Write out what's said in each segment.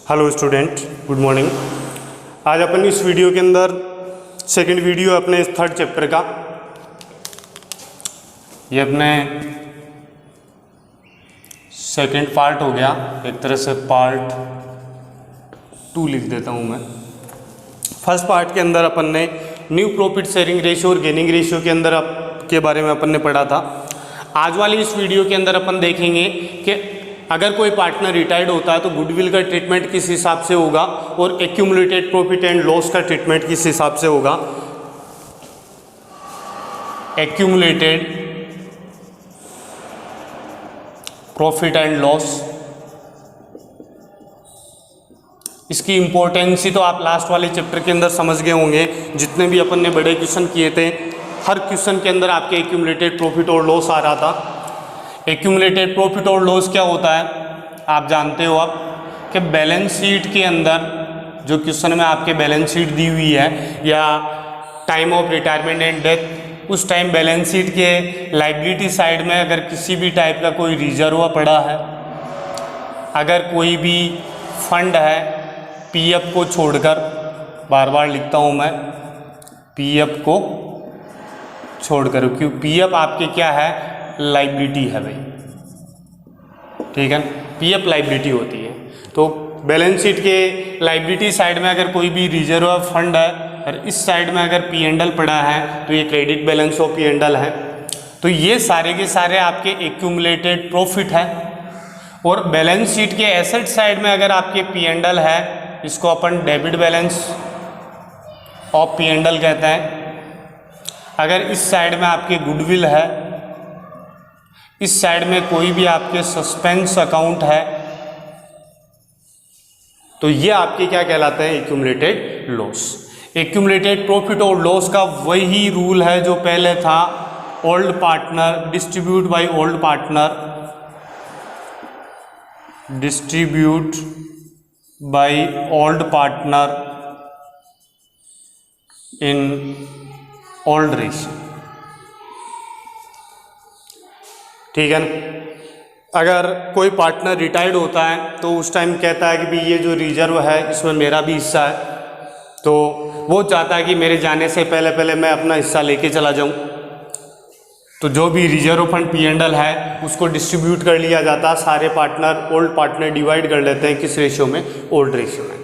Hello student, good morning. आज अपन इस video के अंदर सेकंड वीडियो अपने इस थर्ड चैप्टर का, ये अपने सेकंड पार्ट हो गया, एक तरह से पार्ट 2 लिख देता हूँ मैं। फर्स्ट पार्ट के अंदर अपन ने न्यू प्रॉफिट शेयरिंग रेशियो और गेनिंग रेशियो के अंदर के बारे में अपन ने पढ़ा था। आज वाली इस वीडियो के अंदर अपन देखेंगे कि अगर कोई पार्टनर रिटायर्ड होता है तो गुडविल का ट्रीटमेंट किस हिसाब से होगा और एक्यूमुलेटेड प्रॉफिट एंड लॉस का ट्रीटमेंट किस हिसाब से होगा। एक्यूमुलेटेड प्रॉफिट एंड लॉस, इसकी इंपॉर्टेंस ही तो आप लास्ट वाले चैप्टर के अंदर समझ गए होंगे। जितने भी अपन ने बड़े क्वेश्चन किए थे, हर क्वेश्चन के अंदर आपके एक्यूमुलेटेड प्रॉफिट और लॉस आ रहा था। एक्यूमुलेटेड प्रॉफिट और लॉस क्या होता है आप जानते हो आप कि बैलेंस शीट के अंदर जो क्वेश्चन में आपके बैलेंस शीट दी हुई है या time of retirement and death, उस टाइम बैलेंस शीट के लायबिलिटी साइड में अगर किसी भी टाइप का कोई रिजर्व पड़ा है, अगर कोई भी फंड है पीएफ को छोड़कर, बार बार लिखता हूँ मैं पीएफ को छोड़कर, क्योंकि पीएफ आपके क्या है, लाइबिलिटी है भाई, ठीक है, पीएफ लाइबिलिटी होती है। तो बैलेंस शीट के लाइबिलिटी साइड में अगर कोई भी रिजर्व फंड है और इस साइड में अगर पी एंड एल पड़ा है तो ये credit balance of P and L है। तो ये सारे के सारे आपके एक्यूमुलेटेड प्रॉफिट है। और बैलेंस शीट के एसेट साइड में अगर आपके पी एंड एल है, इसको अपन debit balance of P and L कहते हैं। अगर इस साइड में आपके गुडविल है, इस साइड में कोई भी आपके सस्पेंस अकाउंट है, तो ये आपके क्या कहलाते हैं, एक्यूमुलेटेड लॉस। एक्यूमुलेटेड प्रॉफिट और लॉस का वही रूल है जो पहले था, old partner distribute by old partner, distribute by old partner in old ratio, ठीक है ना। अगर कोई पार्टनर रिटायर्ड होता है तो उस टाइम कहता है कि भाई ये जो रिजर्व है इसमें मेरा भी हिस्सा है, तो वो चाहता है कि मेरे जाने से पहले पहले मैं अपना हिस्सा लेके चला जाऊं। तो जो भी reserve fund P and L है उसको डिस्ट्रीब्यूट कर लिया जाता है, सारे पार्टनर ओल्ड पार्टनर डिवाइड कर लेते हैं किस रेशियो में, ओल्ड रेशियो में।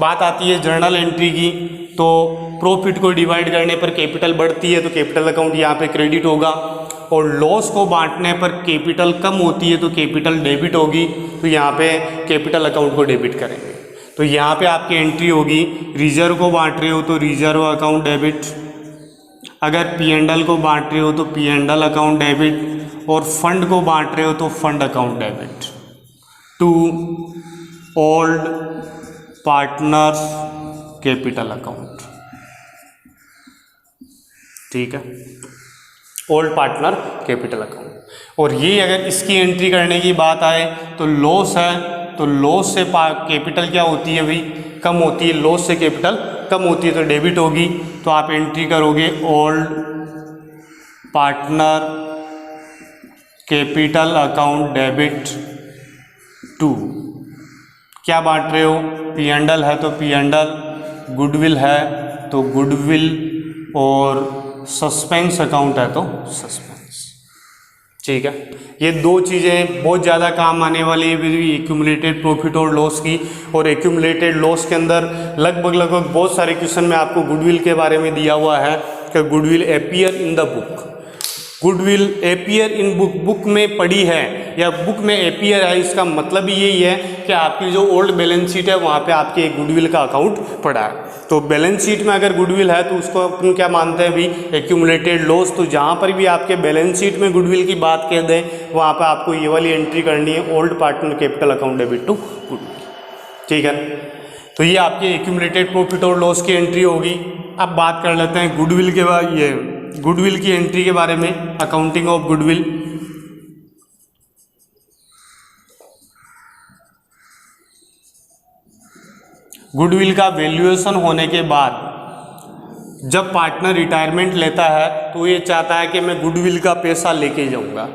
बात आती है जर्नल एंट्री की, तो प्रॉफिट को डिवाइड करने पर कैपिटल बढ़ती है तो कैपिटल अकाउंट यहाँ पे क्रेडिट होगा, और लॉस को बांटने पर कैपिटल कम होती है तो कैपिटल डेबिट होगी, तो यहाँ पे कैपिटल अकाउंट को डेबिट करेंगे। तो यहाँ पे आपकी एंट्री होगी, रिजर्व को बांट रहे हो तो रिजर्व अकाउंट डेबिट, अगर पी एंड एल को बांट रहे हो तो P and L account debit, और फंड को बांट रहे हो तो fund account debit to old partners capital account, ठीक है, ओल्ड पार्टनर कैपिटल अकाउंट। और ये अगर इसकी एंट्री करने की बात आए तो लॉस है, तो लॉस से कैपिटल क्या होती है भाई, कम होती है, लॉस से कैपिटल कम होती है तो डेबिट होगी। तो आप एंट्री करोगे old partner capital account debit to, क्या बांट रहे हो, पी एंड एल है तो पी एंड एल, गुडविल है तो गुडविल, और सस्पेंस अकाउंट है तो सस्पेंस, ठीक है। ये दो चीज़ें बहुत ज़्यादा काम आने वाली है एक्यूमुलेटेड प्रॉफिट और लॉस की। और एक्यूमुलेटेड लॉस के अंदर लगभग बहुत सारे क्वेश्चन में आपको गुडविल के बारे में दिया हुआ है कि goodwill appear in the book, goodwill appear in book, book में पड़ी है या बुक में अपीयर है, इसका मतलब यही है कि आपकी जो ओल्ड बैलेंस शीट है वहाँ पे आपके एक गुडविल का अकाउंट पड़ा है। तो बैलेंस शीट में अगर गुडविल है तो उसको अपन क्या मानते हैं भी, एक्यूमुलेटेड लॉस। तो जहाँ पर भी आपके बैलेंस शीट में गुडविल की बात कह दें वहाँ पर आपको ये वाली एंट्री करनी है, old partner capital account debit to goodwill, ठीक है। तो ये आपके एक्यूमुलेटेड प्रॉफिट और लॉस की एंट्री होगी। अब बात कर लेते हैं गुडविल के बाद, ये गुडविल की एंट्री के बारे में, अकाउंटिंग ऑफ गुडविल। गुडविल का वैल्यूएशन होने के बाद जब पार्टनर रिटायरमेंट लेता है तो ये चाहता है कि मैं गुडविल का पैसा लेके जाऊंगा।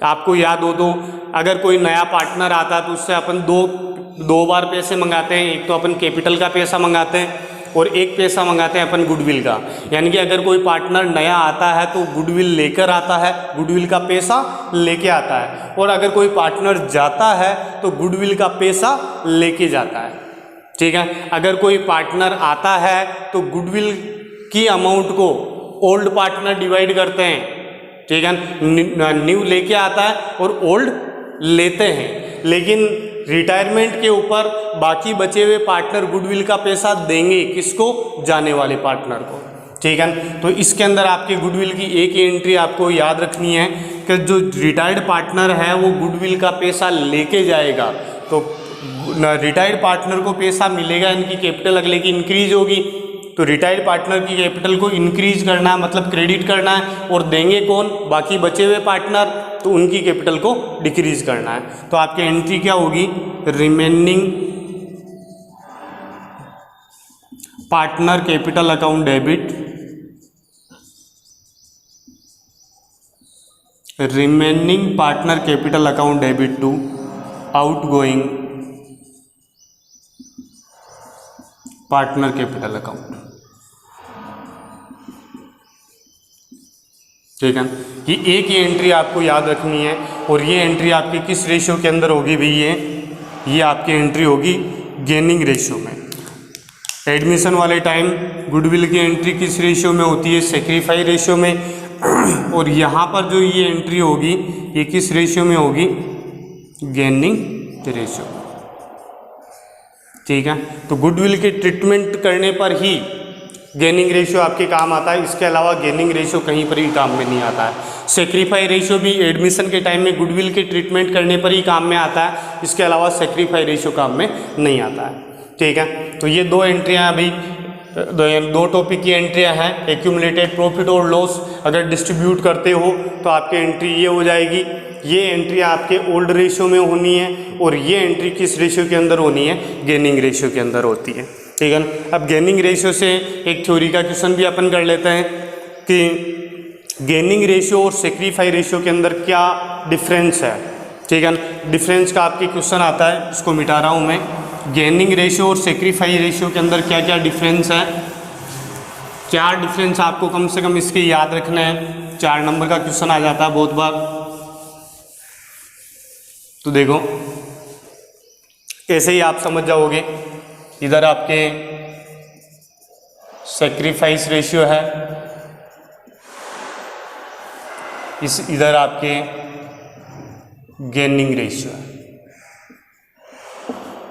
आपको याद हो तो अगर कोई नया पार्टनर आता है तो उससे अपन दो दो बार पैसे मंगाते हैं, एक तो अपन कैपिटल का पैसा मंगाते हैं और एक पैसा मंगाते हैं अपन गुडविल का। यानी कि अगर कोई पार्टनर नया आता है तो गुडविल लेकर आता है, गुडविल का पैसा लेके आता है, और अगर कोई पार्टनर जाता है तो गुडविल का पैसा लेके जाता है। ठीक है, अगर कोई पार्टनर आता है तो गुडविल की अमाउंट को ओल्ड पार्टनर डिवाइड करते हैं। ठीक है, न्यू लेके आता है और ओल्ड लेते हैं, लेकिन रिटायरमेंट के ऊपर बाकी बचे हुए पार्टनर गुडविल का पैसा देंगे किसको? जाने वाले पार्टनर को। ठीक है, तो इसके अंदर आपके गुडविल की एक ही एंट्री आपको याद रखनी है कि जो रिटायर्ड पार्टनर है वो गुडविल का पैसा लेके जाएगा, तो रिटायर्ड पार्टनर को पैसा मिलेगा, इनकी कैपिटल अगले की इंक्रीज होगी, तो रिटायर्ड पार्टनर की कैपिटल को इंक्रीज करना है, मतलब क्रेडिट करना है, और देंगे कौन? बाकी बचे हुए पार्टनर, तो उनकी कैपिटल को डिक्रीज करना है। तो आपकी एंट्री क्या होगी? Remaining partner capital account debit, remaining partner capital account debit to outgoing partner capital account. ठीक है, ये एक ही एंट्री आपको याद रखनी है, और ये एंट्री आपकी किस रेशियो के अंदर होगी भाई? ये आपकी एंट्री होगी गेनिंग रेशियो में। एडमिशन वाले टाइम गुडविल की एंट्री किस रेशियो में होती है? सेक्रीफाई रेशियो में। और यहाँ पर जो ये एंट्री होगी ये किस रेशियो में होगी? Gaining ratio. ठीक है, तो गुडविल के ट्रीटमेंट करने पर ही गेनिंग रेशियो आपके काम आता है, इसके अलावा गेनिंग रेशियो कहीं पर भी काम में नहीं आता है। सेक्रीफाई रेशियो भी एडमिशन के टाइम में गुडविल के ट्रीटमेंट करने पर ही काम में आता है, इसके अलावा सेक्रीफाई रेशियो काम में नहीं आता है। ठीक है, तो ये दो एंट्रियाँ अभी दो टॉपिक की एंट्रियाँ हैं। एक्यूमुलेटेड प्रॉफिट और लॉस अगर डिस्ट्रीब्यूट करते हो तो आपकी एंट्री ये हो जाएगी। ये एंट्री आपके ओल्ड रेशियो में होनी है, और ये एंट्री किस रेशियो के अंदर होनी है? गेनिंग रेशियो के अंदर होती है। ठीक है, अब गेनिंग रेशियो से एक थ्योरी का क्वेश्चन भी अपन कर लेते हैं कि गेनिंग रेशियो और सेक्रीफाई रेशियो के अंदर क्या डिफरेंस है। ठीक है, डिफरेंस का आपके क्वेश्चन आता है, इसको मिटा रहा हूँ मैं। गेनिंग रेशियो और सेक्रीफाई रेशियो के अंदर क्या क्या डिफरेंस है? 4 डिफरेंस आपको कम से कम इसके याद रखना है। 4 नंबर का क्वेश्चन आ जाता है बहुत बार। तो देखो, ऐसे ही आप समझ जाओगे। इधर आपके सेक्रीफाइस रेशियो है, इधर आपके गेनिंग रेशियो है।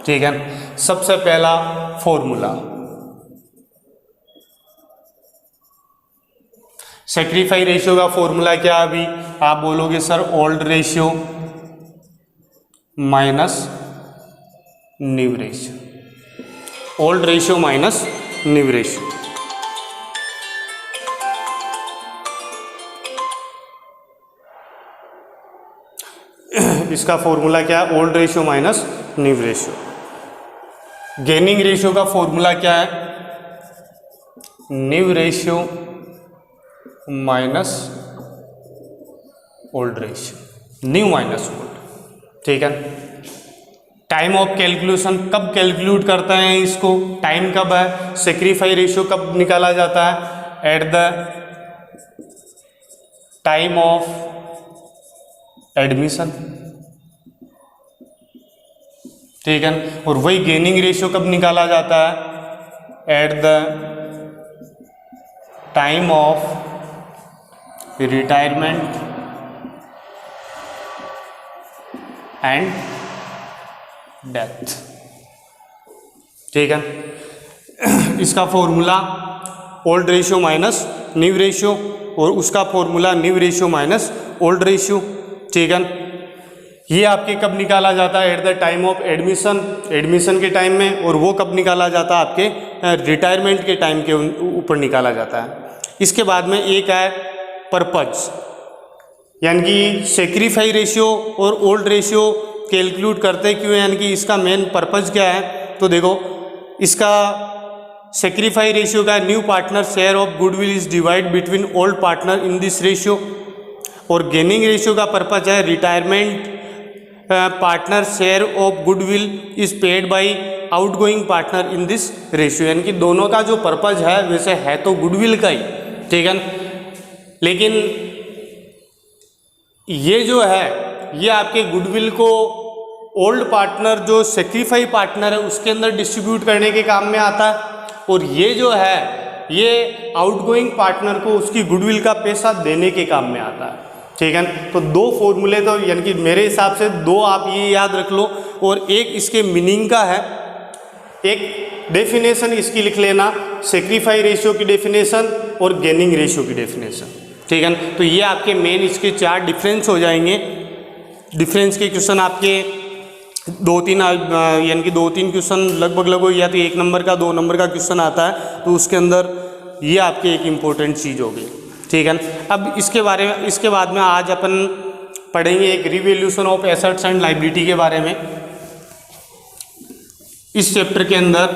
ठीक है, सबसे पहला फॉर्मूला सेक्रीफाई रेशियो का फॉर्मूला क्या? अभी आप बोलोगे sir old ratio minus new ratio, old ratio minus new ratio. इसका फॉर्मूला क्या है? Old ratio minus new ratio. Gaining ratio का फॉर्मूला क्या है? New ratio minus old ratio, new minus old. ठीक है, टाइम ऑफ कैलकुलेशन कब calculate करते हैं इसको? टाइम कब है? सेक्रीफाई रेशियो कब निकाला जाता है? At the time of admission. ठीक है, और वही गेनिंग रेशियो कब निकाला जाता है? At the time of retirement and death. ठीक है, इसका formula old ratio minus new ratio, और उसका formula new ratio minus old ratio. ठीक है, ये आपके कब निकाला जाता है? At the time of admission, admission के टाइम में, और वो कब निकाला जाता है? आपके रिटायरमेंट के टाइम के ऊपर निकाला जाता है। इसके बाद में एक है पर्पज, यानी कि सेक्रीफाई रेशियो और ओल्ड रेशियो कैलकुलेट करते क्यों, यानी कि इसका मेन पर्पज क्या है? तो देखो, इसका सेक्रीफाई रेशियो का new partner share of goodwill is divide between old partner in this ratio, और गेनिंग रेशियो का पर्पज है retirement partner share of goodwill is paid by outgoing partner in this ratio, यानी कि दोनों का जो purpose है वैसे है तो गुडविल का ही, ठीक है। लेकिन ये जो है ये आपके गुडविल को ओल्ड पार्टनर जो सेक्रीफाई पार्टनर है उसके अंदर डिस्ट्रीब्यूट करने के काम में आता है, और ये जो है ये आउटगोइंग पार्टनर को उसकी गुडविल का पैसा देने के काम में आता है, ठीक है। तो दो फॉर्मूले तो यानी कि मेरे हिसाब से दो आप ये याद रख लो, और एक इसके मीनिंग का है, एक डेफिनेशन इसकी लिख लेना, सेक्रीफाई रेशियो की डेफिनेशन और गेनिंग रेशियो की डेफिनेशन, ठीक है। तो ये आपके मेन इसके 4 डिफरेंस हो जाएंगे। डिफरेंस के क्वेश्चन आपके 2-3 यानी कि 2-3 क्वेश्चन लगभग या तो 1 नंबर का 2 नंबर का क्वेश्चन आता है, तो उसके अंदर ये आपके एक इम्पोर्टेंट चीज़ होगी, ठीक है। अब इसके बाद में आज अपन पढ़ेंगे एक revaluation of assets and liability के बारे में। इस चैप्टर के अंदर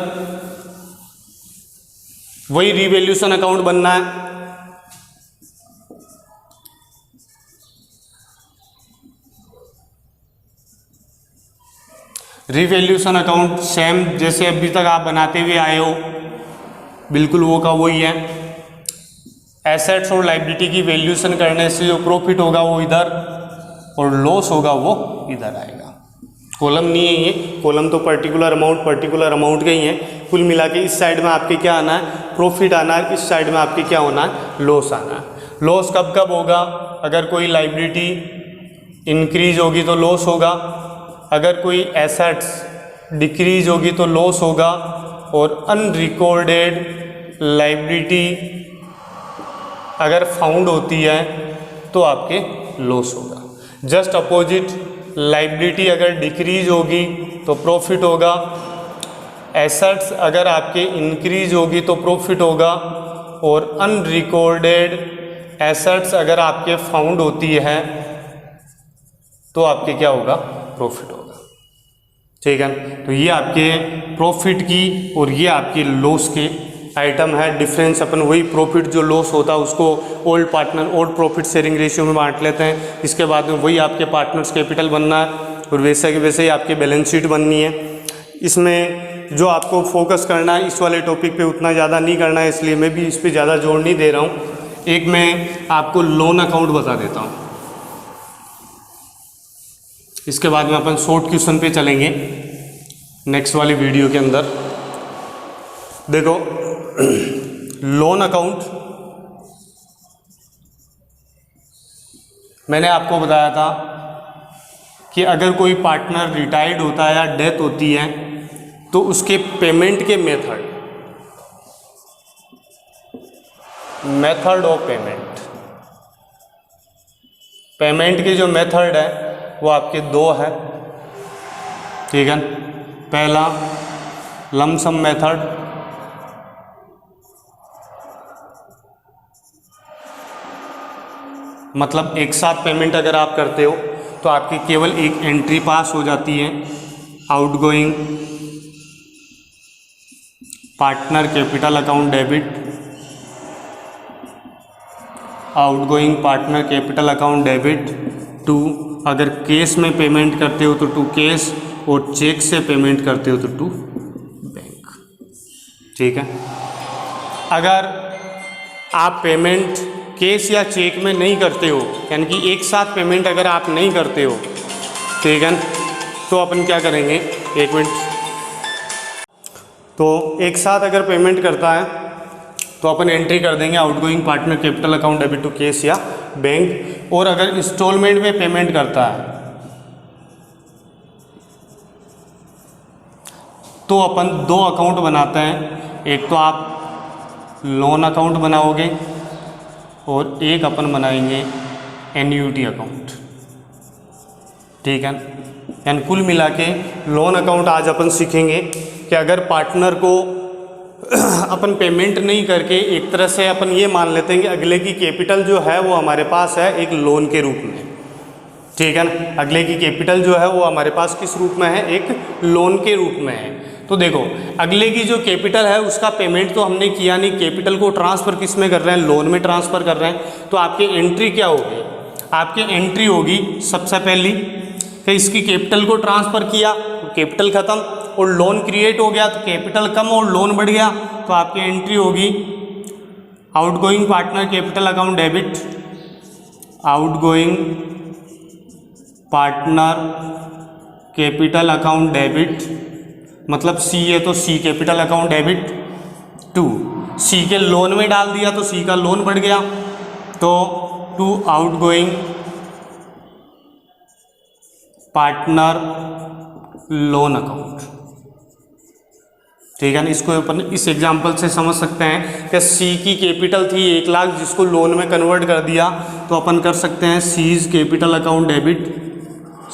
वही रिवैल्यूएशन अकाउंट बनना है। रिवैल्यूएशन अकाउंट सेम जैसे अभी तक आप बनाते हुए आए हो, बिल्कुल वो का वही है। एसेट्स और लायबिलिटी की वैल्यूएशन करने से जो प्रॉफिट होगा वो इधर और लॉस होगा वो इधर आएगा। कॉलम नहीं है ये, कॉलम तो पर्टिकुलर अमाउंट के ही है। कुल मिला के इस साइड में आपके क्या आना है, प्रॉफिट आना है, इस साइड में आपके क्या होना है, लॉस आना है। लॉस कब कब होगा, अगर कोई लायबिलिटी इंक्रीज होगी तो लॉस होगा, अगर कोई एसेट्स डिक्रीज होगी तो लॉस होगा, और अनरिकॉर्डेड लायबिलिटी अगर फाउंड होती है तो आपके लॉस होगा। जस्ट अपोजिट, लायबिलिटी अगर डिक्रीज होगी तो प्रॉफिट होगा, एसेट्स अगर आपके इंक्रीज होगी तो प्रॉफिट होगा, और अनरिकॉर्डेड एसेट्स अगर आपके फाउंड होती है तो आपके क्या होगा, प्रॉफिट होगा, ठीक है। तो ये आपके प्रॉफिट की और ये आपके लॉस के आइटम है। डिफरेंस अपन वही प्रॉफिट जो लॉस होता है उसको ओल्ड प्रॉफिट शेयरिंग रेशियो में बांट लेते हैं। इसके बाद में वही आपके पार्टनर्स कैपिटल बनना है, और वैसे के वैसे ही आपके बैलेंस शीट बननी है। इसमें जो आपको फोकस करना है इस वाले टॉपिक पे उतना ज़्यादा नहीं करना है, इसलिए मैं भी इस पर ज़्यादा जोर नहीं दे रहा हूँ। एक मैं आपको लोन अकाउंट बता देता हूँ, इसके बाद में अपन शॉर्ट क्वेश्चन पे चलेंगे नेक्स्ट वाली वीडियो के अंदर। देखो लोन अकाउंट मैंने आपको बताया था कि अगर कोई पार्टनर रिटायर्ड होता है या डेथ होती है तो उसके पेमेंट के मेथड ऑफ पेमेंट के जो मेथड है वो आपके 2 है, ठीक है। पहला लमसम मेथड, मतलब एक साथ पेमेंट अगर आप करते हो तो आपकी केवल एक एंट्री पास हो जाती है, outgoing partner capital account debit, outgoing partner capital account debit to, अगर कैश में पेमेंट करते हो तो टू कैश, और चेक से पेमेंट करते हो तो टू बैंक, ठीक है। अगर आप पेमेंट कैश या चेक में नहीं करते हो, यानी कि एक साथ पेमेंट अगर आप नहीं करते हो, ठीक है, तो अपन क्या करेंगे, एक मिनट। तो एक साथ अगर पेमेंट करता है तो अपन एंट्री कर देंगे outgoing partner capital account debit to cash या बैंक। और अगर इंस्टॉलमेंट में पेमेंट करता है तो अपन 2 अकाउंट बनाते हैं, एक तो आप लोन अकाउंट बनाओगे और एक अपन बनाएंगे एन्यूटी अकाउंट, ठीक है। यानी कुल मिला के लोन अकाउंट आज अपन सीखेंगे कि अगर पार्टनर को अपन पेमेंट नहीं करके, एक तरह से अपन ये मान लेते हैं कि अगले की कैपिटल जो है वो हमारे पास है एक लोन के रूप में, ठीक है ना। अगले की कैपिटल जो है वो हमारे पास किस रूप में है, एक लोन के रूप में है। तो देखो अगले की जो कैपिटल है उसका पेमेंट तो हमने किया नहीं, कैपिटल को ट्रांसफ़र किस में कर रहे हैं, लोन में ट्रांसफ़र कर रहे हैं। तो आपकी एंट्री क्या होगी, आपकी एंट्री होगी सबसे पहली कि इसकी कैपिटल को ट्रांसफ़र किया तो कैपिटल ख़त्म, और लोन क्रिएट हो गया तो कैपिटल कम और लोन बढ़ गया, तो आपकी एंट्री होगी outgoing partner capital account debit, outgoing partner capital account debit, मतलब सी है तो सी कैपिटल अकाउंट डेबिट टू, सी के लोन में डाल दिया तो सी का लोन बढ़ गया, तो to outgoing partner loan account. ठीक है ना, इसको अपन इस एग्जांपल से समझ सकते हैं कि सी की कैपिटल थी 1 लाख, जिसको लोन में कन्वर्ट कर दिया, तो अपन कर सकते हैं C's capital account debit,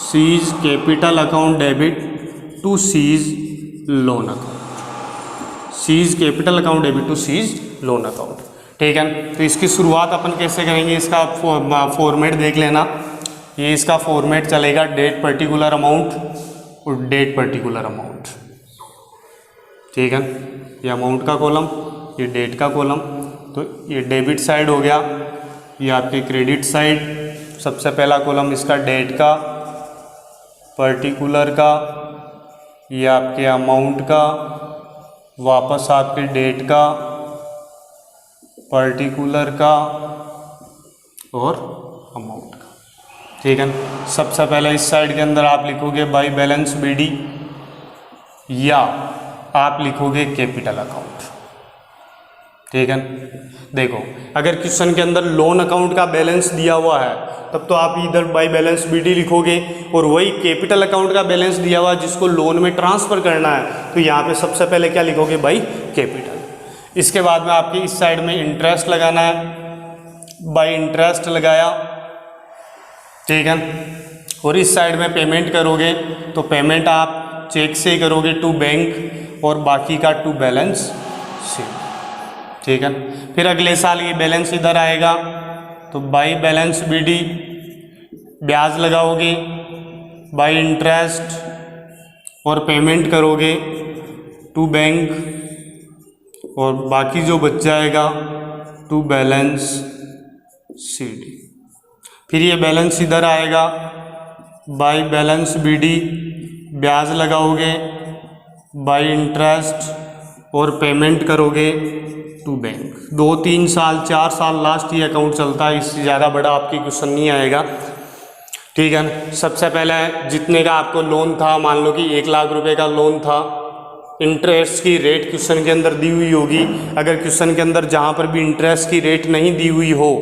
C's capital account debit to C's loan account, C's capital account debit to C's loan account. ठीक है, तो इसकी शुरुआत अपन कैसे करेंगे, इसका फॉर्मेट देख लेना। ये इसका फॉर्मेट चलेगा डेट पर्टिकुलर अमाउंट और डेट पर्टिकुलर अमाउंट। ठीक है, ये अमाउंट का कॉलम, ये डेट का कॉलम, तो ये डेबिट साइड हो गया, ये आपके क्रेडिट साइड। सबसे पहला कॉलम इसका डेट का, पर्टिकुलर का, ये आपके अमाउंट का, वापस आपके डेट का, पर्टिकुलर का और अमाउंट का। ठीक है, सबसे पहले इस साइड के अंदर आप लिखोगे बाई बैलेंस बीडी, या आप लिखोगे कैपिटल अकाउंट। ठीक है, देखो अगर क्वेश्चन के अंदर लोन अकाउंट का बैलेंस दिया हुआ है तब तो आप इधर बाई बैलेंस बीडी लिखोगे, और वही कैपिटल अकाउंट का बैलेंस दिया हुआ जिसको लोन में ट्रांसफ़र करना है तो यहाँ पे सबसे पहले क्या लिखोगे, बाई कैपिटल। इसके बाद में आपके इस साइड में इंटरेस्ट लगाना है, बाई इंटरेस्ट लगाया। ठीक है, और इस साइड में पेमेंट करोगे तो पेमेंट आप चेक से करोगे टू बैंक, और बाकी का टू बैलेंस शीट। ठीक है, फिर अगले साल ये बैलेंस इधर आएगा तो बाई बैलेंस बीडी ब्याज लगाओगे, बाई इंटरेस्ट, और पेमेंट करोगे टू बैंक, और बाकी जो बच जाएगा टू बैलेंस सीडी। फिर ये बैलेंस इधर आएगा, बाई बैलेंस बीडी ब्याज लगाओगे, बाई इंटरेस्ट और पेमेंट करोगे टू बैंक। 2, 3 साल 4 साल लास्ट ये अकाउंट चलता है, इससे ज़्यादा बड़ा आपकी क्वेश्चन नहीं आएगा। ठीक है, सबसे पहले जितने का आपको लोन था, मान लो कि 1 लाख रुपए का लोन था, इंटरेस्ट की रेट क्वेश्चन के अंदर दी हुई होगी। अगर क्वेश्चन के अंदर जहाँ पर भी इंटरेस्ट की रेट नहीं दी हुई हो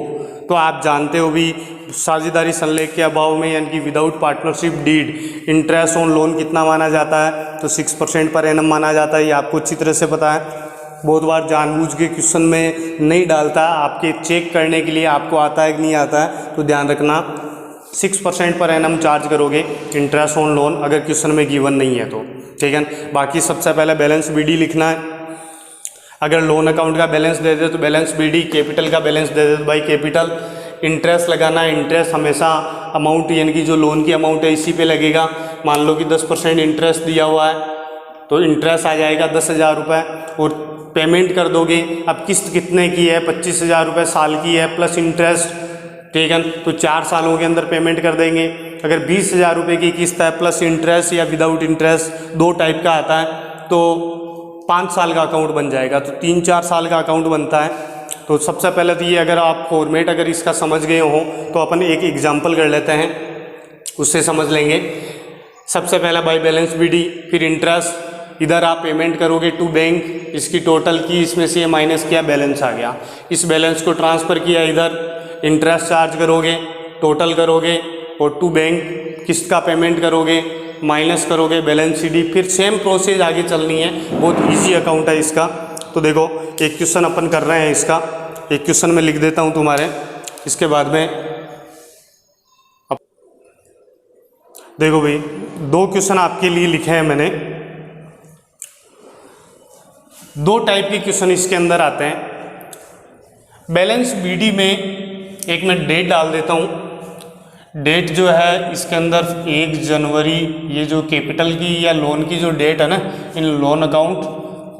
तो आप जानते हो भी साझेदारी संलेख के अभाव में यानी कि without partnership deed interest on loan कितना माना जाता है, तो 6% पर एनम माना जाता है। ये आपको अच्छी तरह से पता है, बहुत बार जानबूझ के क्वेश्चन में नहीं डालता, आपके चेक करने के लिए आपको आता है कि नहीं आता है, तो ध्यान रखना 6% पर एनम चार्ज करोगे इंटरेस्ट ऑन लोन, अगर क्वेश्चन में गिवन नहीं है तो। ठीक है, बाकी सबसे पहले बैलेंस बीडी लिखना है। अगर लोन अकाउंट का बैलेंस दे दे तो बैलेंस बीडी, कैपिटल का बैलेंस दे दे तो बाई कैपिटल। इंटरेस्ट लगाना है, इंटरेस्ट हमेशा अमाउंट यानी कि जो लोन की अमाउंट है इसी पे लगेगा। मान लो कि 10% इंटरेस्ट दिया हुआ है तो इंटरेस्ट आ जाएगा 10,000 रुपये, और पेमेंट कर दोगे। अब किस्त कितने की है, 25,000 रुपये साल की है प्लस इंटरेस्ट। ठीक है, तो 4 सालों के अंदर पेमेंट कर देंगे। अगर 20,000 रुपये की किस्त है प्लस इंटरेस्ट या विदाउट इंटरेस्ट, 2 टाइप का आता है, तो 5 साल का अकाउंट बन जाएगा, तो 3-4 साल का अकाउंट बनता है। तो सबसे पहले तो ये अगर आप फॉर्मेट अगर इसका समझ गए हो तो अपन एक एग्जांपल कर लेते हैं, उससे समझ लेंगे। सबसे पहला बाई बैलेंस बीडी, फिर इंटरेस्ट, इधर आप पेमेंट करोगे टू बैंक, इसकी टोटल की, इसमें से ये माइनस किया, बैलेंस आ गया। इस बैलेंस को ट्रांसफ़र किया इधर, इंटरेस्ट चार्ज करोगे, टोटल करोगे, और टू बैंक किस्त का पेमेंट करोगे, माइनस करोगे बैलेंस सीडी। फिर सेम प्रोसेस आगे चलनी है, बहुत इजी अकाउंट है इसका। तो देखो एक क्वेश्चन अपन कर रहे हैं इसका, एक क्वेश्चन में लिख देता हूँ तुम्हारे, इसके बाद में देखो भाई 2 क्वेश्चन आपके लिए लिखे हैं मैंने। 2 टाइप के क्वेश्चन इसके अंदर आते हैं। बैलेंस बीडी में एक मैं डेट डाल देता हूँ। डेट जो है इसके अंदर 1 जनवरी, ये जो कैपिटल की या लोन की जो डेट है ना, इन लोन अकाउंट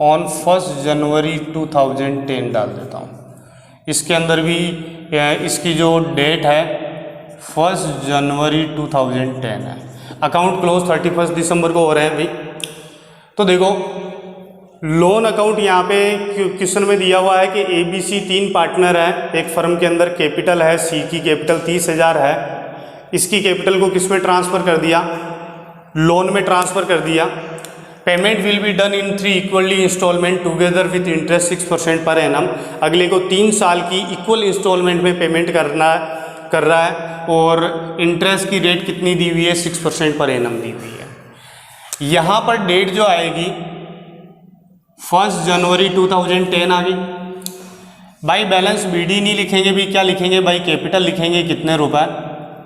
ऑन 1 जनवरी 2010 डाल देता हूँ। इसके अंदर भी इसकी जो डेट है 1 जनवरी 2010 है। अकाउंट क्लोज 31 दिसंबर को हो रहे हैं अभी। तो देखो लोन अकाउंट यहाँ पे क्वेश्चन में दिया हुआ है कि ABC 3 पार्टनर है एक फर्म के अंदर, कैपिटल है C की कैपिटल 30,000 है, इसकी कैपिटल को किस में ट्रांसफ़र कर दिया, लोन में ट्रांसफ़र कर दिया। Payment will be done in 3 equally instalment together with interest 6% per annum. अगले को 3 साल की इक्वल इंस्टॉलमेंट में पेमेंट कर रहा है और इंटरेस्ट की रेट कितनी दी हुई है, 6% पर एनम दी हुई है। यहाँ पर डेट जो आएगी 1 जनवरी 2010 आ गई। भाई बैलेंस BD नहीं लिखेंगे भी, क्या लिखेंगे भाई, कैपिटल लिखेंगे, कितने रुपए,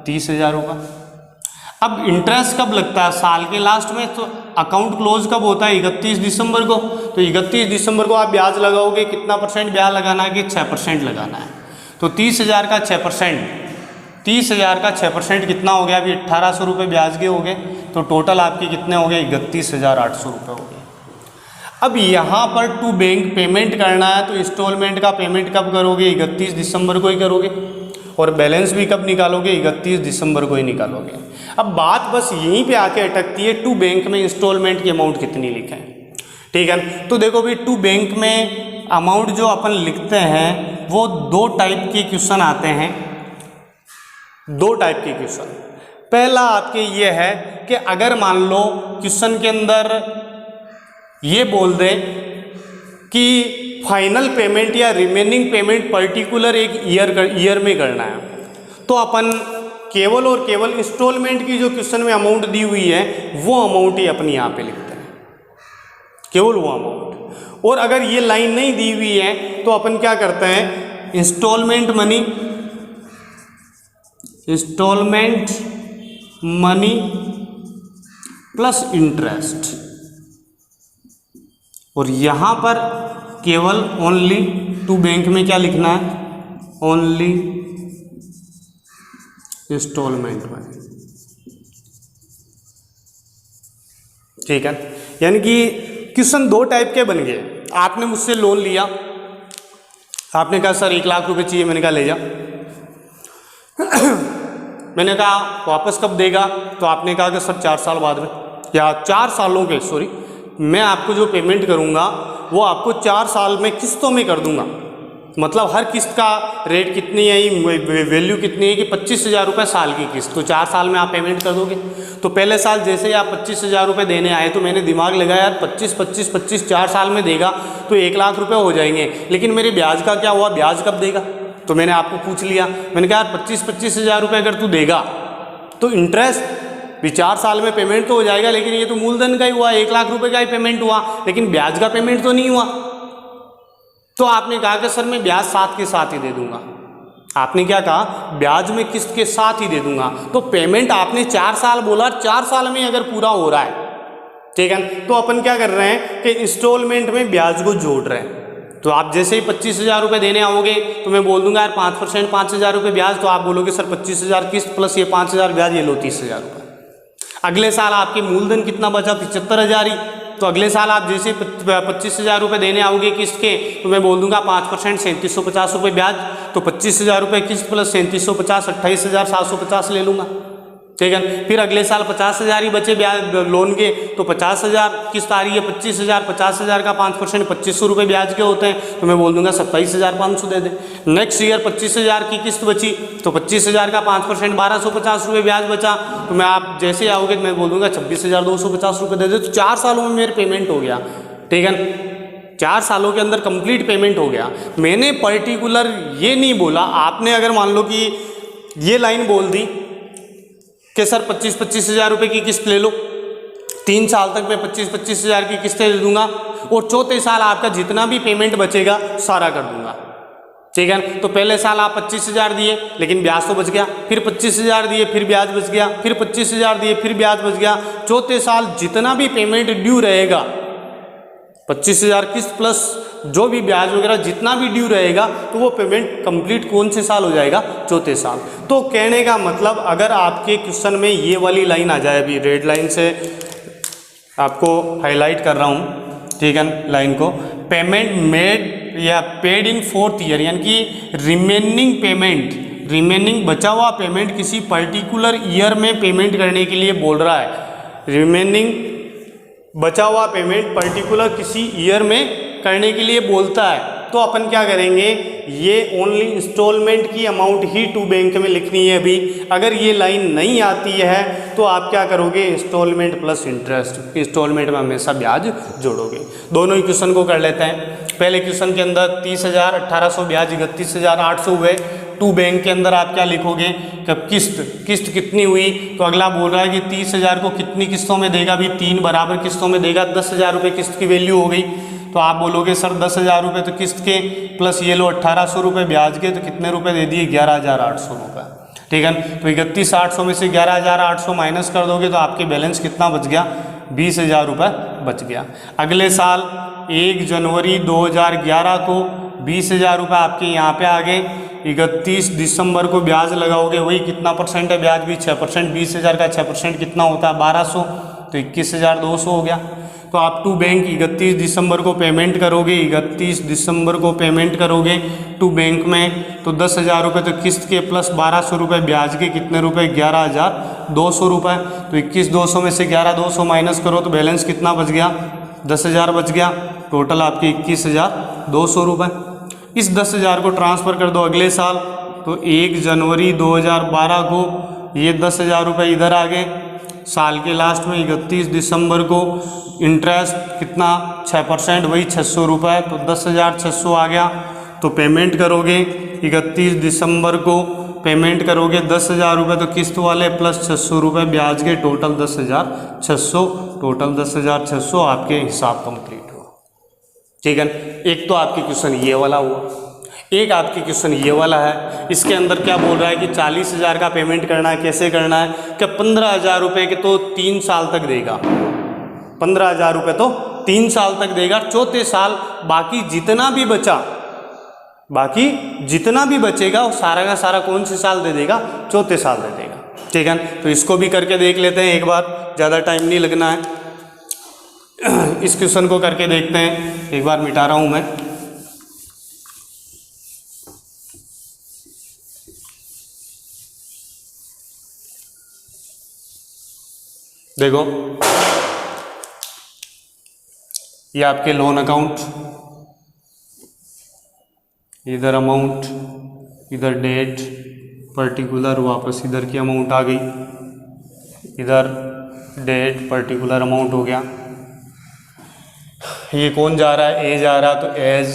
30,000 रुपये। अब इंटरेस्ट कब लगता है, साल के लास्ट में। तो अकाउंट क्लोज कब होता है, 31 दिसंबर को। तो 31 दिसंबर को आप ब्याज लगाओगे, कितना परसेंट ब्याज लगाना है कि 6% लगाना है। तो 30,000 का 6%, 30,000 का 6% कितना हो गया, अभी 1,800 रुपये ब्याज के हो गए। तो टोटल आपके कितने हो गए, 31,800 रुपये हो गए। अब यहाँ पर टू बैंक पेमेंट करना है, तो इंस्टॉलमेंट का पेमेंट कब करोगे, 31 दिसंबर को ही करोगे, और बैलेंस भी कब निकालोगे, 31 दिसंबर को ही निकालोगे। अब बात बस यहीं पे आके अटकती है, टू बैंक में इंस्टॉलमेंट की अमाउंट कितनी लिखें, ठीक है। तो देखो भाई टू बैंक में अमाउंट जो अपन लिखते हैं वो 2 टाइप के क्वेश्चन आते हैं, 2 टाइप के क्वेश्चन। पहला आपके ये है कि अगर मान लो क्वेश्चन के अंदर ये बोल दे कि फाइनल पेमेंट या रिमेनिंग पेमेंट पर्टिकुलर एक ईयर में करना है, तो अपन केवल और केवल इंस्टॉलमेंट की जो क्वेश्चन में अमाउंट दी हुई है वो अमाउंट ही अपन यहाँ पे लिखते हैं, केवल वो अमाउंट। और अगर ये लाइन नहीं दी हुई है तो अपन क्या करते हैं, इंस्टॉलमेंट मनी प्लस इंटरेस्ट, और यहाँ पर केवल ओनली टू बैंक में क्या लिखना है, ओनली इंस्टॉलमेंट मनी, ठीक है। यानी कि क्वेश्चन 2 टाइप के बन गए। आपने मुझसे लोन लिया, आपने कहा सर 1 लाख रुपए चाहिए, मैंने कहा ले जा। मैंने कहा वापस कब देगा, तो आपने कहा कि सर 4 साल बाद में, या 4 सालों के, सॉरी, मैं आपको जो पेमेंट करूंगा वो आपको 4 साल में किस्तों में कर दूंगा। मतलब हर किस्त का रेट कितनी है, वैल्यू कितनी है कि 25,000 रुपये साल की किस्त, तो 4 साल में आप पेमेंट कर दोगे। तो पहले साल जैसे ही आप 25,000 रुपये देने आए तो मैंने दिमाग लगाया यार 25 4 साल में देगा तो 1 लाख रुपये हो जाएंगे, लेकिन मेरे ब्याज का क्या हुआ, ब्याज कब देगा। तो मैंने आपको पूछ लिया, मैंने कहा यार 25,000 रुपये अगर तू देगा तो इंटरेस्ट भी 4 साल में पेमेंट तो हो जाएगा, लेकिन ये तो मूलधन का ही हुआ, 1 लाख रुपए का ही पेमेंट हुआ, लेकिन ब्याज का पेमेंट तो नहीं हुआ। तो आपने कहा कि सर मैं ब्याज साथ के साथ ही दे दूंगा। आपने क्या कहा, ब्याज में किस्त के साथ ही दे दूंगा। तो पेमेंट आपने 4 साल बोला, 4 साल में अगर पूरा हो रहा है, ठीक है, तो अपन क्या कर रहे हैं कि इंस्टॉलमेंट में ब्याज को जोड़ रहे हैं। तो आप जैसे ही 25,000 रुपये देने आओगे तो मैं बोल दूंगा यार 5% 5,000 रुपये ब्याज, तो आप बोलोगे सर 25,000 किस्त प्लस ये 5,000 ब्याज, ये लो 30,000 रुपये। अगले साल आपके मूलधन कितना बचा, 75,000 ही। तो अगले साल आप जैसे 25,000 रुपये देने आओगे किस्त के, तो मैं बोल दूंगा 5% 3750 रुपये ब्याज, तो 25,000 रुपये किस्त प्लस 3750 28,750 ले लूँगा, ठीक है। फिर अगले साल 50,000 ही बचे ब्याज लोन के, तो 50,000 किस्त आ रही है, 25,000, 50,000 का 5% 2,500 रुपये ब्याज के होते हैं, तो मैं बोल दूंगा 27,500 दे दे। नेक्स्ट ईयर 25,000 की किस्त बची, तो 25,000 का 5% 1,250 रुपये ब्याज बचा, तो मैं आप जैसे आओगे तो मैं बोल दूंगा 26,250 रुपये दे दे। तो 4 सालों में मेरे पेमेंट हो गया, ठीक है। 4 सालों के अंदर कंप्लीट पेमेंट हो गया। मैंने पर्टिकुलर ये नहीं बोला, आपने अगर मान लो कि ये लाइन बोल दी कि सर 25,000 रुपये की किस्त ले लो, 3 साल तक मैं 25,000 की किस्तें दे दूंगा, और चौथे साल आपका जितना भी पेमेंट बचेगा सारा कर दूंगा, ठीक है। तो पहले साल आप 25,000 दिए, लेकिन ब्याज तो बच गया, फिर 25,000 दिए, फिर ब्याज बच गया, फिर 25,000 दिए, फिर ब्याज बच गया। चौथे साल जितना भी पेमेंट ड्यू रहेगा, 25,000 किस्त प्लस जो भी ब्याज वगैरह जितना भी ड्यू रहेगा, तो वो पेमेंट कंप्लीट कौन से साल हो जाएगा, चौथे साल। तो कहने का मतलब अगर आपके क्वेश्चन में ये वाली लाइन आ जाए, अभी रेड लाइन से आपको हाईलाइट कर रहा हूँ, ठीक है, लाइन को, पेमेंट मेड या पेड इन 4th ईयर, यानी कि रिमेनिंग पेमेंट रिमेनिंग बचा हुआ पेमेंट किसी पर्टिकुलर ईयर में पेमेंट करने के लिए बोल रहा है। रिमेनिंग बचा हुआ पेमेंट पर्टिकुलर किसी ईयर में करने के लिए बोलता है, तो अपन क्या करेंगे, ये ओनली इंस्टॉलमेंट की अमाउंट ही टू बैंक में लिखनी है। अभी अगर ये लाइन नहीं आती है तो आप क्या करोगे, इंस्टॉलमेंट प्लस इंटरेस्ट, इंस्टॉलमेंट में हमेशा ब्याज जोड़ोगे। दोनों ही क्वेश्चन को कर लेते हैं। पहले क्वेश्चन के अंदर 30,000 1800 ब्याज 31,800 हुए। टू बैंक के अंदर आप क्या लिखोगे, कब किस्त कितनी हुई, तो अगला बोल रहा है कि 30,000 को कितनी किस्तों में देगा, भी 3 बराबर किस्तों में देगा। 10,000 रुपये किस्त की वैल्यू हो गई, तो आप बोलोगे सर 10,000 रुपये तो किस्त के, प्लस ये लो 1,800 रुपये ब्याज के, तो कितने रुपए दे दिए, 11,800 रुपये। ठीक है, तो 31,800 में से 11,800 माइनस कर दोगे तो आपके बैलेंस कितना बच गया, 20,000 रुपये बच गया। अगले साल 1 जनवरी 2011 को 20,000 रुपये आपके यहाँ पे आ गए। 31 दिसंबर को ब्याज लगाओगे, वही कितना परसेंट है ब्याज, भी 6%। 20,000 का 6% कितना होता है, 1200, तो 21,200 हो गया। तो आप टू बैंक 31 दिसंबर को पेमेंट करोगे, 31 दिसंबर को पेमेंट करोगे टू बैंक में, तो 10,000 रुपये तो किस्त के, प्लस 1,200 रुपये ब्याज के, कितने रुपए, 11,200 रुपये। तो 21,200 में से 11,200 माइनस करो तो बैलेंस कितना बच गया, 10,000 बच गया। टोटल आपके 21,200 रुपये। इस 10,000 को ट्रांसफ़र कर दो अगले साल, तो 1 जनवरी 2012 को ये 10,000 रुपये इधर आ गए। साल के लास्ट में 31 दिसंबर को इंटरेस्ट कितना, 6%, वही 600 रुपये, तो 10,600 आ गया। तो पेमेंट करोगे 31 दिसंबर को पेमेंट करोगे 10,000 रुपये, तो किस्त वाले प्लस 600 रुपये ब्याज के, टोटल 10,600, टोटल 10,600 आपके हिसाब कंप्लीट हुआ। ठीक है, एक तो आपके क्वेश्चन ये वाला हुआ, एक आपके क्वेश्चन ये वाला है। इसके अंदर क्या बोल रहा है कि 40,000 का पेमेंट करना है, कैसे करना है, कि 15,000 रुपये के तो 3 साल तक देगा, 15,000 रुपये तो 3 साल तक देगा। चौथे साल बाकी जितना भी बचा, बाकी जितना भी बचेगा वो सारा का सारा कौन से साल दे देगा, चौथे साल दे देगा। ठीक है, तो इसको भी करके देख लेते हैं एक बार, ज़्यादा टाइम नहीं लगना है। इस क्वेश्चन को करके देखते हैं, एक बार मिटा रहा हूँ मैं। देखो, ये आपके लोन अकाउंट, इधर अमाउंट, इधर डेट पर्टिकुलर, वापस इधर की अमाउंट आ गई, इधर डेट पर्टिकुलर अमाउंट हो गया। ये कौन जा रहा है, ए जा रहा है, तो एज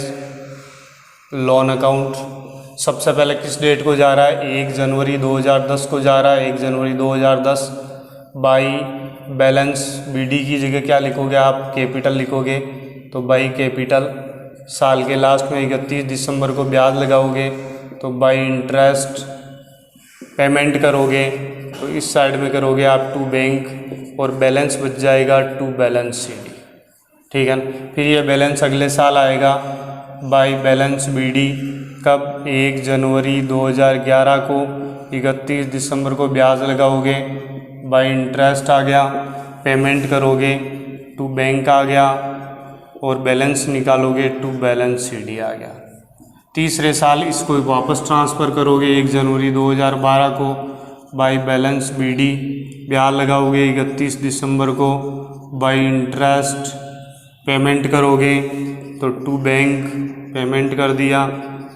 लोन अकाउंट। सबसे पहले किस डेट को जा रहा है, 1 जनवरी 2010 को जा रहा है, 1 जनवरी 2010। बाई बैलेंस, बीडी की जगह क्या लिखोगे आप, कैपिटल लिखोगे, तो बाई कैपिटल। साल के लास्ट में 31 दिसंबर को ब्याज लगाओगे, तो बाई इंटरेस्ट। पेमेंट करोगे तो इस साइड में करोगे आप टू बैंक, और बैलेंस बच जाएगा टू बैलेंस सीडी। ठीक है, फिर ये बैलेंस अगले साल आएगा बाई बैलेंस बीडी, कब, 1 जनवरी 2011 को। 31 दिसंबर को ब्याज लगाओगे, बाई इंटरेस्ट आ गया। पेमेंट करोगे, टू बैंक आ गया, और बैलेंस निकालोगे, टू बैलेंस सीडी आ गया। तीसरे साल इसको वापस ट्रांसफ़र करोगे 1 जनवरी 2012 को, बाई बैलेंस बीडी, ब्याज लगाओगे 31 दिसंबर को, बाई इंटरेस्ट। पेमेंट करोगे तो टू बैंक, पेमेंट कर दिया,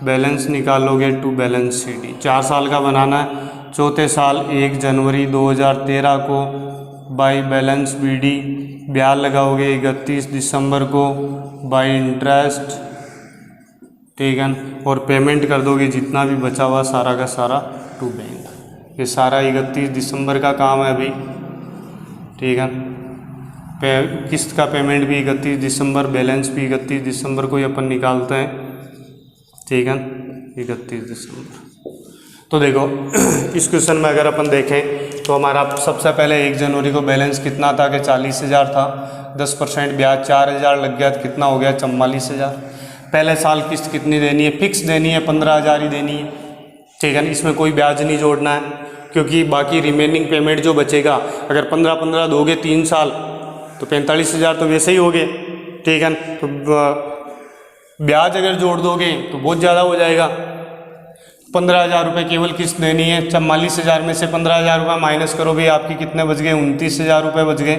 बैलेंस निकालोगे, टू बैलेंस सीडी। 4 साल का बनाना है। चौथे साल 1 जनवरी 2013 को, बाई बैलेंस बीडी, ब्याज लगाओगे 31 दिसंबर को, बाई इंटरेस्ट। ठीक है, और पेमेंट कर दोगे जितना भी बचा हुआ सारा का सारा टू बैंक। ये सारा 31 दिसंबर का काम है अभी। ठीक है, किस्त का पेमेंट भी 31 दिसंबर, बैलेंस भी 31 दिसंबर को ही अपन निकालते हैं। ठीक है, 31 दिसंबर। तो देखो, इस क्वेश्चन में अगर अपन देखें तो हमारा सबसे पहले 1 जनवरी को बैलेंस कितना था कि 40,000 था, 10% ब्याज 4,000 लग गया, तो कितना हो गया, 44,000। पहले साल किस्त कितनी देनी है, फिक्स देनी है, 15,000 ही देनी है। ठीक है, इसमें कोई ब्याज नहीं जोड़ना है, क्योंकि बाकी रिमेनिंग पेमेंट जो बचेगा, अगर 15-15 दोगे 3 साल, तो 45,000 तो वैसे ही हो गए। ठीक है, तो ब्याज अगर जोड़ दोगे तो बहुत ज़्यादा हो जाएगा। 15,000 रुपये केवल किस्त देनी है। 44,000 में से 15,000 रुपये माइनस करो भी, आपके कितने बच गए? 29,000 रुपये बच गए।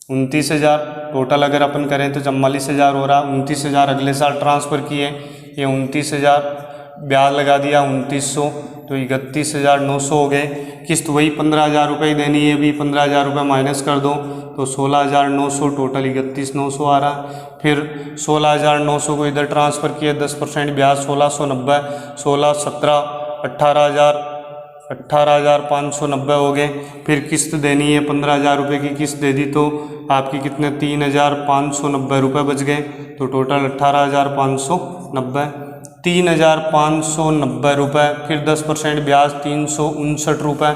29,000 टोटल अगर अपन करें तो 44,000 हो रहा। 29,000 अगले साल ट्रांसफ़र किए, ये 29,000 ब्याज लगा दिया 2900, तो 31,900 हो गए। किस्त वही 15,000 रुपये देनी है, भी 15,000 रुपये माइनस कर दो तो 16,900, टोटल 31,900 आ रहा। फिर 16,900 को इधर ट्रांसफ़र किए, 10% ब्याज 1690, 16, 17, 18,590 हो गए। फिर किस्त देनी है 15,000 रुपये की किस्त दे दी तो आपकी कितने? 3,590 रुपये बच गए, तो टोटल 18,590, 3,590 रुपये। फिर 10% ब्याज 359 रुपये,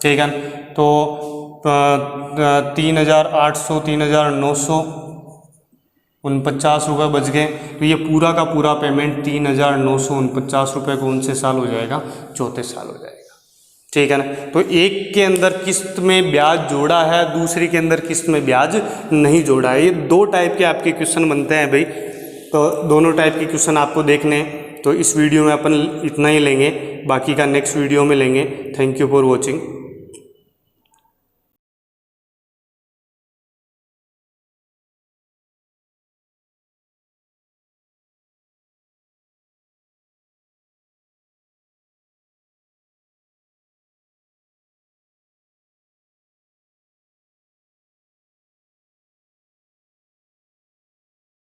ठीक है। तो 3,800, 3,949 रुपये बच गए। तो ये पूरा का पूरा पेमेंट 3,949 रुपये कौन से साल हो जाएगा? चौथे साल हो जाएगा, ठीक है ना। तो एक के अंदर किस्त में ब्याज जोड़ा है, दूसरी के अंदर किस्त में ब्याज नहीं जोड़ा है। ये दो टाइप के आपके क्वेश्चन बनते हैं भाई, तो दोनों टाइप के क्वेश्चन आपको देखने हैं। तो इस वीडियो में अपन इतना ही लेंगे, बाकी का नेक्स्ट वीडियो में लेंगे। Thank you for watching.